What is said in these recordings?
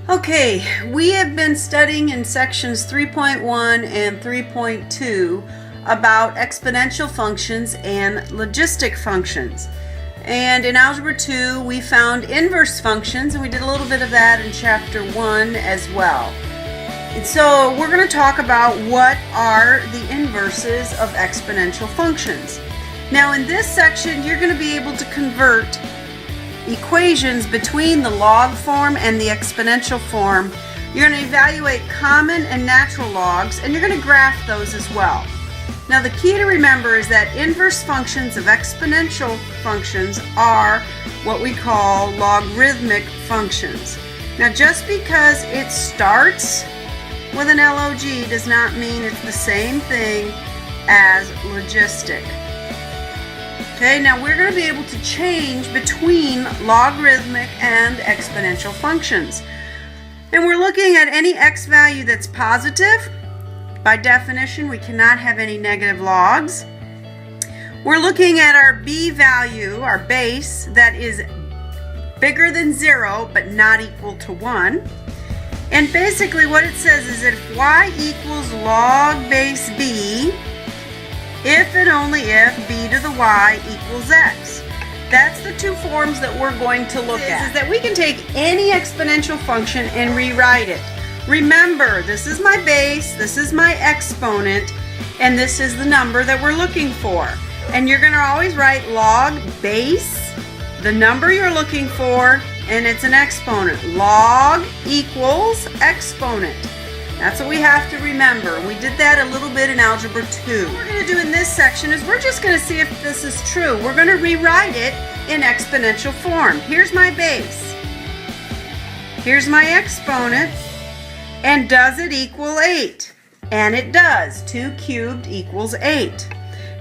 Okay, we have been studying in sections 3.1 and 3.2 about exponential functions and logistic functions. And in Algebra 2, we found inverse functions, and we did a little bit of that in Chapter 1 as well. And so we're going to talk about what are the inverses of exponential functions. Now in this section, you're going to be able to convert equations between the log form and the exponential form. You're going to evaluate common and natural logs, and you're going to graph those as well. Now the key to remember is that inverse functions of exponential functions are what we call logarithmic functions. Now just because it starts with an log does not mean it's the same thing as logistic. Okay, now we're going to be able to change between logarithmic and exponential functions. And we're looking at any x value that's positive. By definition, we cannot have any negative logs. We're looking at our b value, our base, that is bigger than 0 but not equal to 1. And basically what it says is that if y equals log base b, if and only if b to the y equals x. That's the two forms that we're going to look at. Is that we can take any exponential function and rewrite it. Remember, this is my base, this is my exponent, and this is the number that we're looking for. And you're going to always write log base, the number you're looking for, and it's an exponent. Log equals exponent. That's what we have to remember. We did that a little bit in Algebra 2. What we're going to do in this section is we're just going to see if this is true. We're going to rewrite it in exponential form. Here's my base. Here's my exponent. And does it equal 8? And it does. 2 cubed equals 8.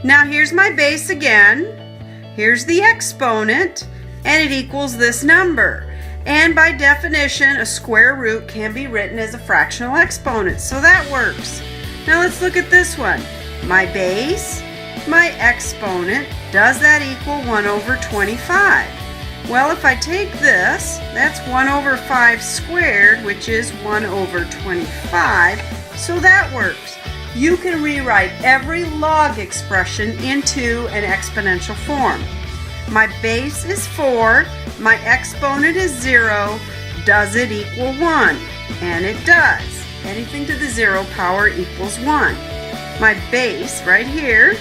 Now here's my base again. Here's the exponent. And it equals this number. And by definition, a square root can be written as a fractional exponent, so that works. Now let's look at this one. My base, my exponent, does that equal 1 over 25? Well, if I take this, that's 1 over 5 squared, which is 1 over 25, so that works. You can rewrite every log expression into an exponential form. My base is 4, my exponent is 0, does it equal 1? And it does. Anything to the 0 power equals 1. My base right here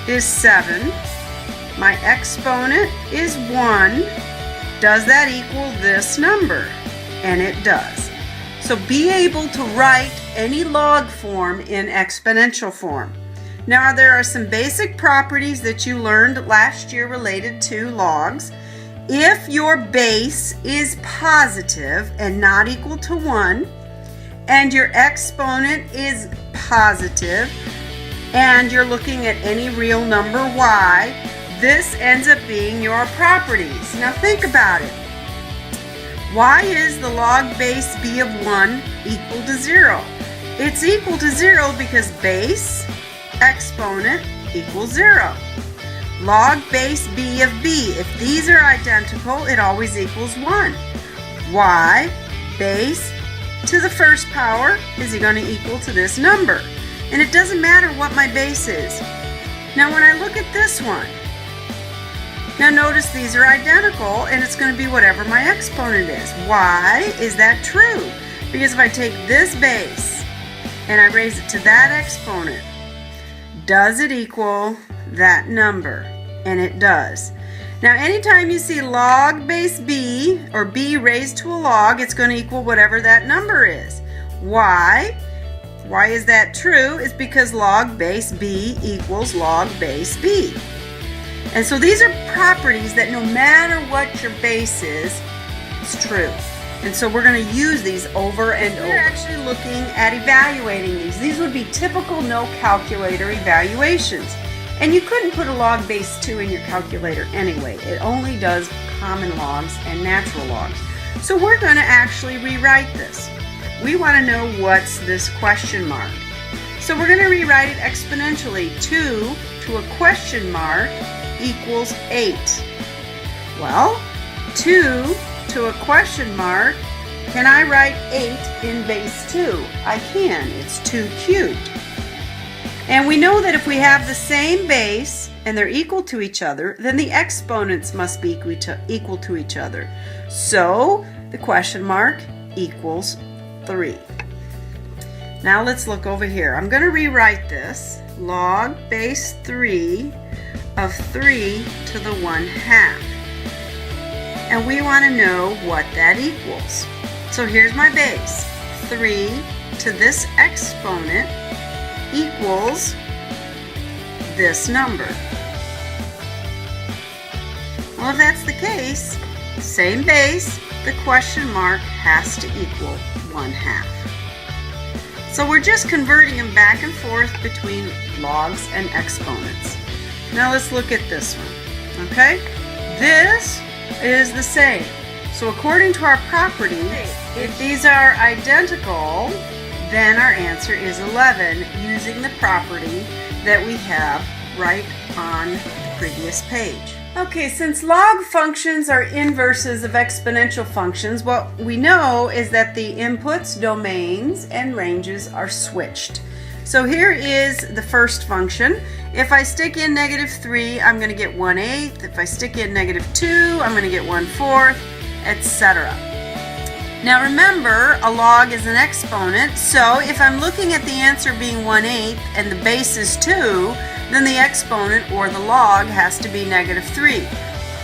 is 7, my exponent is 1, does that equal this number? And it does. So be able to write any log form in exponential form. Now there are some basic properties that you learned last year related to logs. If your base is positive and not equal to 1, and your exponent is positive, and you're looking at any real number y, this ends up being your properties. Now think about it. Why is the log base b of 1 equal to 0? It's equal to 0 because base exponent equals 0. Log base b of b, if these are identical, it always equals 1. Y base to the first power is going to equal to this number. And it doesn't matter what my base is. Now when I look at this one, now notice these are identical, and it's going to be whatever my exponent is. Why is that true? Because if I take this base and I raise it to that exponent, does it equal that number? And it does. Now anytime you see log base b, or b raised to a log, it's going to equal whatever that number is. Why? Why is that true? It's because log base b equals log base b. And so these are properties that no matter what your base is, it's true. And so we're going to use these over and over. We're actually looking at evaluating these. These would be typical no calculator evaluations. And you couldn't put a log base 2 in your calculator anyway. It only does common logs and natural logs. So we're going to actually rewrite this. We want to know what's this question mark. So we're going to rewrite it exponentially. 2 to a question mark equals 8. Well, 2 to a question mark Can I write 8 in base 2? I can. It's 2 cubed. And we know that if we have the same base and they're equal to each other, then the exponents must be equal to each other. So the question mark equals 3. Now let's look over here. I'm going to rewrite this. Log base 3 of 3 to the 1/2. And we want to know what that equals. So here's my base. 3 to this exponent equals this number. Well, if that's the case, same base, the question mark has to equal 1/2. So we're just converting them back and forth between logs and exponents. Now let's look at this one, okay? This is the same. So according to our property, if these are identical, then our answer is 11 using the property that we have right on the previous page. Okay, since log functions are inverses of exponential functions, what we know is that the inputs, domains, and ranges are switched. So here is the first function. If I stick in -3, I'm going to get 1/8. If I stick in -2, I'm going to get 1/4, etc. Now remember, a log is an exponent, so if I'm looking at the answer being 1/8 and the base is 2, then the exponent or the log has to be -3.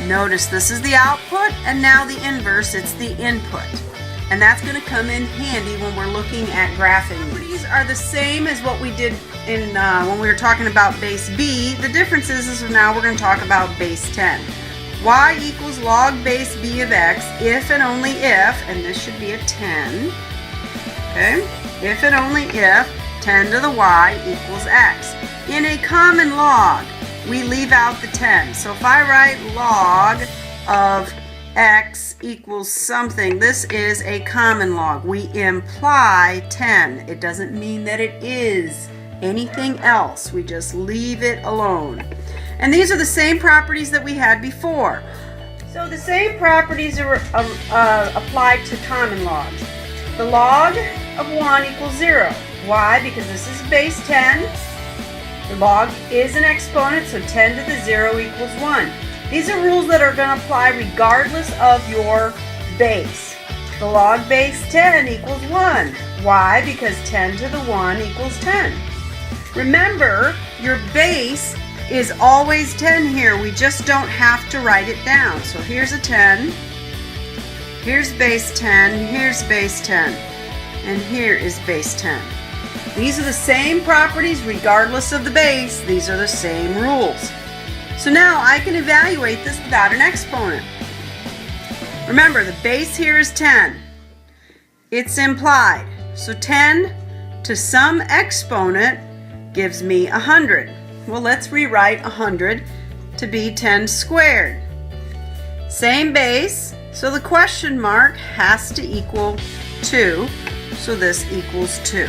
Notice this is the output, and now the inverse, it's the input. And that's going to come in handy when we're looking at graphing. These are the same as what we did in when we were talking about base b. The difference is now we're going to talk about base 10. Y equals log base b of x if and only if, and this should be a 10, okay? If and only if 10 to the y equals x. In a common log, we leave out the 10. So if I write log of x equals something, this is a common log. We imply 10. It doesn't mean that it is anything else. We just leave it alone. And these are the same properties that we had before. So the same properties are applied to common logs. The log of 1 equals 0. Why? Because this is base 10. The log is an exponent, so 10 to the 0 equals 1. These are rules that are going to apply regardless of your base. The log base 10 equals 1. Why? Because 10 to the 1 equals 10. Remember, your base is always 10 here. We just don't have to write it down. So here's a 10. Here's base 10. Here's base 10. And here is base 10. These are the same properties regardless of the base. These are the same rules. So now I can evaluate this without an exponent. Remember, the base here is 10. It's implied. So 10 to some exponent gives me 100. Well, let's rewrite 100 to be 10 squared. Same base, so the question mark has to equal 2. So this equals 2.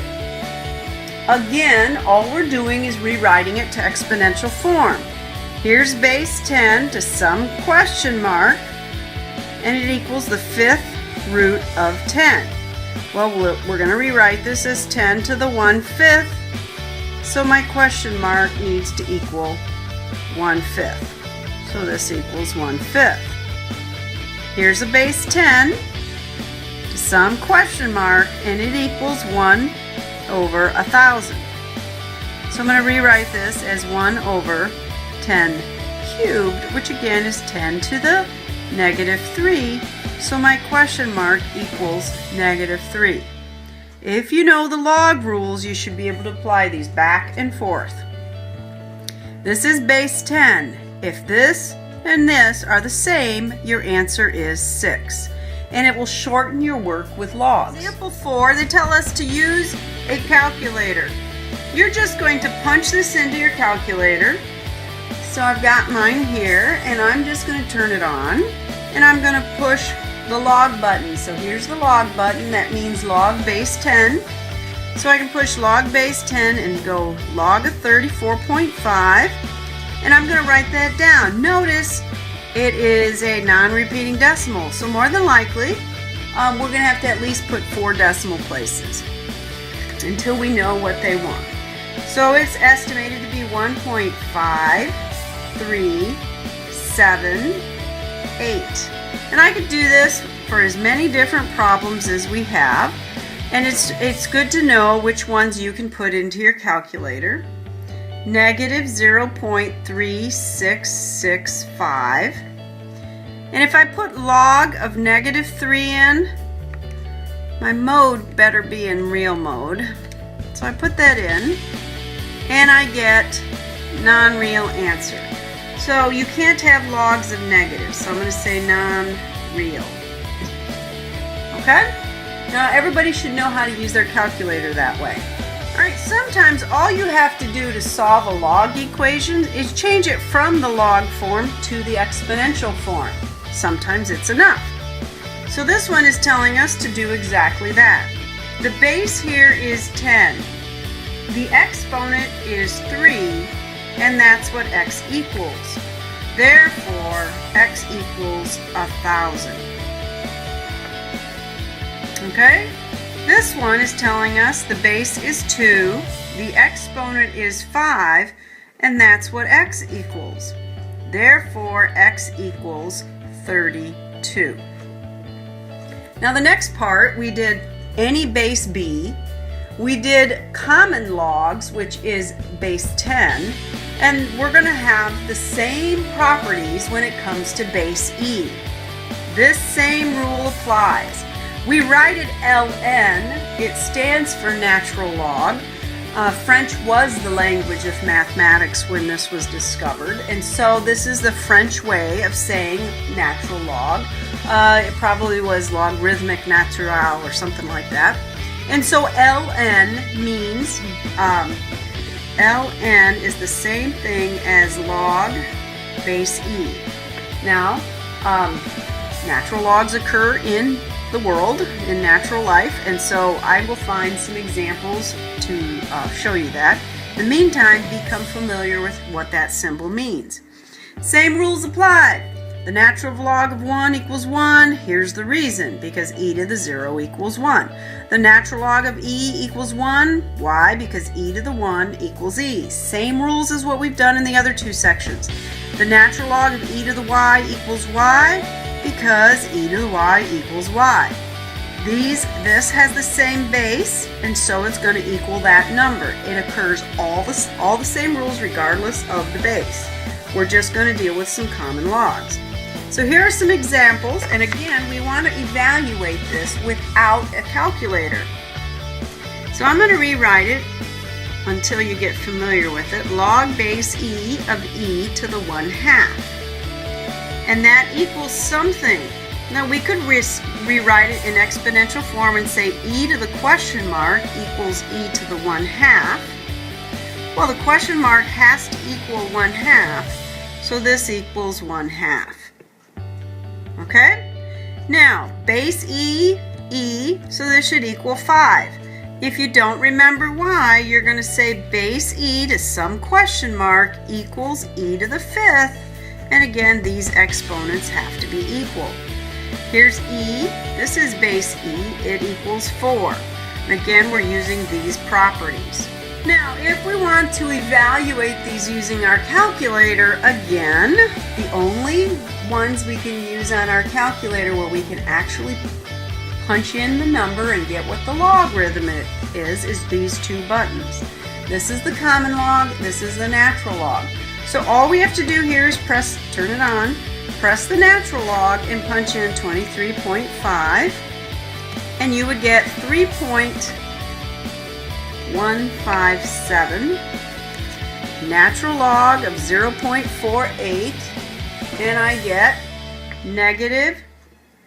Again, all we're doing is rewriting it to exponential form. Here's base 10 to some question mark, and it equals the 5th root of 10. Well, we're going to rewrite this as 10 to the 1/5, so my question mark needs to equal 1/5. So this equals 1/5. Here's a base 10 to some question mark, and it equals 1 over 1,000. So I'm going to rewrite this as 1 over 10 cubed, which again is 10 to the -3. So my question mark equals -3. If you know the log rules, you should be able to apply these back and forth. This is base 10. If this and this are the same, your answer is 6. And it will shorten your work with logs. Example 4, they tell us to use a calculator. You're just going to punch this into your calculator. So I've got mine here, and I'm just going to turn it on, and I'm going to push the log button. So here's the log button. That means log base 10. So I can push log base 10 and go log of 34.5, and I'm going to write that down. Notice it is a non-repeating decimal, so more than likely we're going to have to at least put 4 decimal places until we know what they want. So it's estimated to be 1.5378. And I could do this for as many different problems as we have. And it's good to know which ones you can put into your calculator. Negative 0.3665. And if I put log of negative 3 in, my mode better be in real mode. So I put that in, and I get non-real answer. So you can't have logs of negatives, so I'm going to say non-real. Okay? Now everybody should know how to use their calculator that way. Alright, sometimes all you have to do to solve a log equation is change it from the log form to the exponential form. Sometimes it's enough. So this one is telling us to do exactly that. The base here is 10. The exponent is 3, and that's what x equals. Therefore, x equals 1,000. Okay? This one is telling us the base is 2, the exponent is 5, and that's what x equals. Therefore, x equals 32. Now the next part, we did any base b. We did common logs, which is base 10, and we're going to have the same properties when it comes to base e. This same rule applies. We write it ln. It stands for natural log. French was the language of mathematics when this was discovered, and so this is the French way of saying natural log. It probably was logarithmic natural or something like that. And so ln means, ln is the same thing as log base e. Now, natural logs occur in the world, in natural life, and so I will find some examples to show you that. In the meantime, become familiar with what that symbol means. Same rules apply. The natural log of 1 equals 1. Here's the reason, because e to the 0 equals 1. The natural log of e equals 1. Why? Because e to the 1 equals e. Same rules as what we've done in the other 2 sections. The natural log of e to the y equals y, because e to the y equals y. This has the same base, and so it's going to equal that number. It occurs all the same rules regardless of the base. We're just going to deal with some common logs. So here are some examples, and again, we want to evaluate this without a calculator. So I'm going to rewrite it until you get familiar with it. Log base e of e to the 1/2. And that equals something. Now we could rewrite it in exponential form and say e to the question mark equals e to the 1/2. Well, the question mark has to equal 1/2, so this equals 1/2. Okay? Now, base e, so this should equal 5. If you don't remember why, you're going to say base e to some question mark equals e to the 5th, and again, these exponents have to be equal. Here's e, this is base e, it equals 4. And again, we're using these properties. Now, if we want to evaluate these using our calculator, again, the only ones we can use on our calculator where we can actually punch in the number and get what the logarithm is these 2 buttons. This is the common log, this is the natural log. So all we have to do here is turn it on, press the natural log and punch in 23.5, and you would get 3.157, natural log of 0.48, and I get negative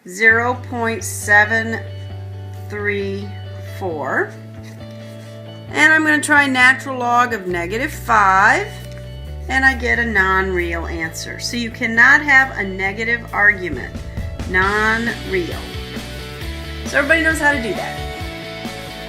0.734. And I'm going to try natural log of negative 5, and I get a non-real answer. So you cannot have a negative argument. Non-real. So everybody knows how to do that.